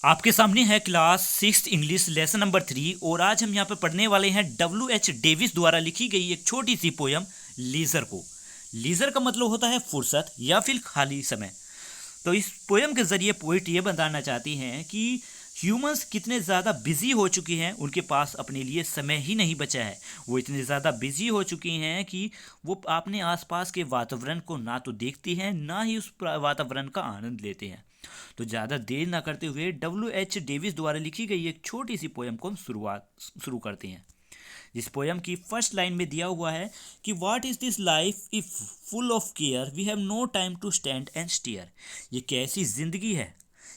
आपके सामने है क्लास 6 इंग्लिश लेसन नंबर 3 और आज हम यहाँ पर पढ़ने वाले हैं W.H. डेविस द्वारा लिखी गई एक छोटी सी पोयम लीजर को। लीजर का मतलब होता है फुर्सत या फिर खाली समय। तो इस पोयम के जरिए पोइट ये बताना चाहती हैं कि ह्यूमंस कितने ज़्यादा बिजी हो चुके हैं, उनके पास अपने लिए समय ही नहीं बचा है। वो इतने ज़्यादा बिजी हो चुके हैं कि वो अपने आसपास के वातावरण को ना तो देखते हैं ना ही उस वातावरण का आनंद लेते हैं। तो ज़्यादा देर ना करते हुए W.H. डेविस द्वारा लिखी गई एक छोटी सी पोयम को हम शुरू करते हैं। इस पोयम की फर्स्ट लाइन में दिया हुआ है कि what is this life if full of care we have no time to stand and stare. ये कैसी ज़िंदगी है,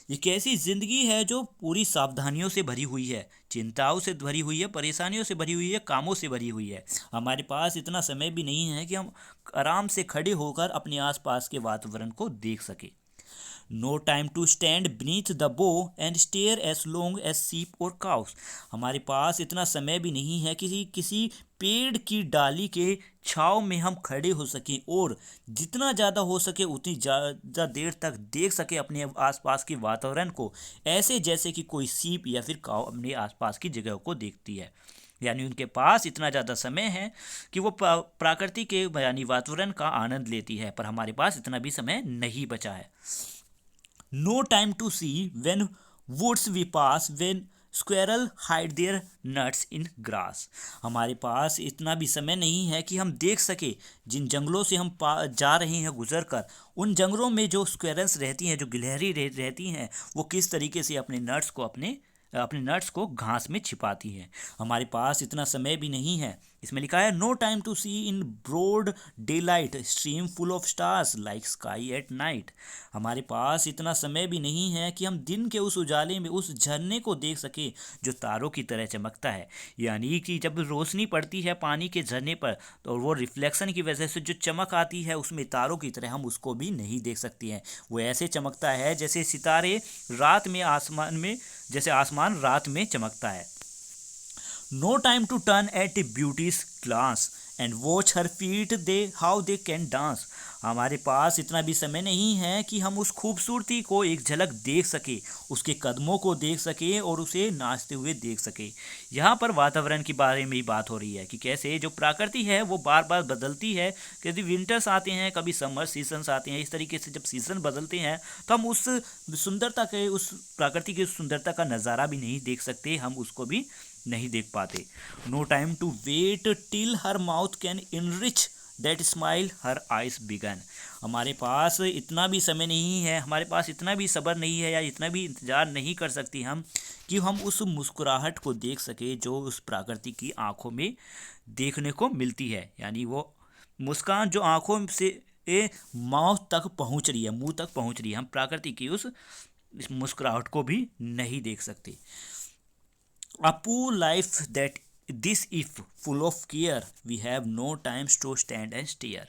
ये कैसी ज़िंदगी है जो पूरी सावधानियों से भरी हुई है, चिंताओं से भरी हुई है, परेशानियों से भरी हुई है, कामों से भरी हुई है। हमारे पास इतना समय भी नहीं है कि हम आराम से खड़े होकर अपने आसपास के वातावरण को देख सकें। No time to stand beneath the bough and stare as long as sheep और काउस। हमारे पास इतना समय भी नहीं है कि किसी पेड़ की डाली के छाँव में हम खड़े हो सकें और जितना ज़्यादा हो सके उतनी ज़्यादा देर तक देख सके अपने आसपास के वातावरण को, ऐसे जैसे कि कोई सीप या फिर काऊ अपने आसपास की जगह को देखती है। यानी उनके पास इतना ज़्यादा समय है कि वो प्रकृति के यानी वातावरण का आनंद लेती है, पर हमारे पास इतना भी समय नहीं बचा है। No time to see when woods we pass, when squirrel hide their nuts in grass। हमारे पास इतना भी समय नहीं है कि हम देख सके जिन जंगलों से हम जा रहे हैं गुजर कर, उन जंगलों में जो स्क्वेरल्स रहती हैं, जो गिलहरी रहती हैं, वो किस तरीके से अपने नट्स को घास में छिपाती हैं। हमारे पास इतना समय भी नहीं है। इसमें लिखा है no time to see in broad daylight stream full of stars like sky at night. हमारे पास इतना समय भी नहीं है कि हम दिन के उस उजाले में उस झरने को देख सके जो तारों की तरह चमकता है। यानी कि जब रोशनी पड़ती है पानी के झरने पर तो वो रिफ्लेक्शन की वजह से जो चमक आती है उसमें तारों की तरह हम उसको भी नहीं देख सकते हैं। वो ऐसे चमकता है जैसे सितारे रात में आसमान में, जैसे आसमान रात में चमकता है। No time to turn at beauty's glance and watch her feet they how they can dance. हमारे पास इतना भी समय नहीं है कि हम उस खूबसूरती को एक झलक देख सके, उसके कदमों को देख सके और उसे नाचते हुए देख सके। यहाँ पर वातावरण के बारे में ही बात हो रही है कि कैसे जो प्रकृति है वो बार बार बदलती है। कभी विंटर्स आते हैं, कभी समर सीजन्स आते हैं। इस तरीके से जब सीज़न बदलते हैं तो हम उस सुंदरता के, उस प्रकृति की सुंदरता का नज़ारा भी नहीं देख सकते, हम उसको भी नहीं देख पाते। No time to wait till her mouth can enrich that smile her eyes began. हमारे पास इतना भी समय नहीं है, हमारे पास इतना भी सब्र नहीं है या इतना भी इंतज़ार नहीं कर सकती हम कि हम उस मुस्कुराहट को देख सके जो उस प्रकृति की आंखों में देखने को मिलती है। यानी वो मुस्कान जो आंखों से माउथ तक पहुंच रही है, मुंह तक पहुंच रही है, हम प्रकृति की उस मुस्कुराहट को भी नहीं देख सकते। A poor life that this if full of care we have no times to stand and stare।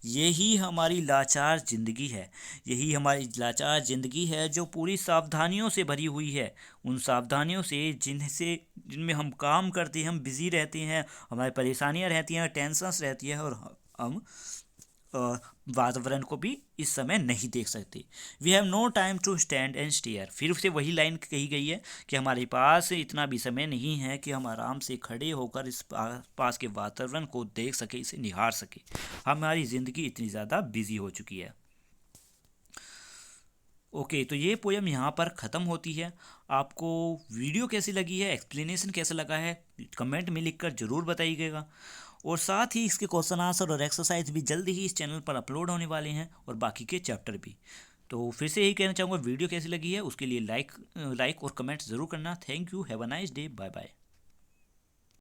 यही हमारी लाचार ज़िंदगी है, यही हमारी लाचार ज़िंदगी है जो पूरी सावधानियों से भरी हुई है। उन सावधानियों से जिनमें हम काम करते हैं, हम बिज़ी रहते हैं, हमारी परेशानियां रहती हैं, टेंशन्स रहती है और हम वातावरण को भी इस समय नहीं देख सकते। We have no time to stand and stare. फिर से वही लाइन कही गई है कि हमारे पास इतना भी समय नहीं है कि हम आराम से खड़े होकर इस पास के वातावरण को देख सके, इसे निहार सके। हमारी ज़िंदगी इतनी ज़्यादा बिजी हो चुकी है। ओके, तो ये पोयम यहाँ पर ख़त्म होती है। आपको वीडियो कैसी लगी है, एक्सप्लेनेशन कैसा लगा है, कमेंट में लिखकर ज़रूर बताइएगा। और साथ ही इसके क्वेश्चन आंसर और एक्सरसाइज भी जल्दी ही इस चैनल पर अपलोड होने वाले हैं और बाकी के चैप्टर भी। तो फिर से यही कहना चाहूँगा, वीडियो कैसी लगी है उसके लिए लाइक और कमेंट ज़रूर करना। Thank you, have a nice day, bye bye.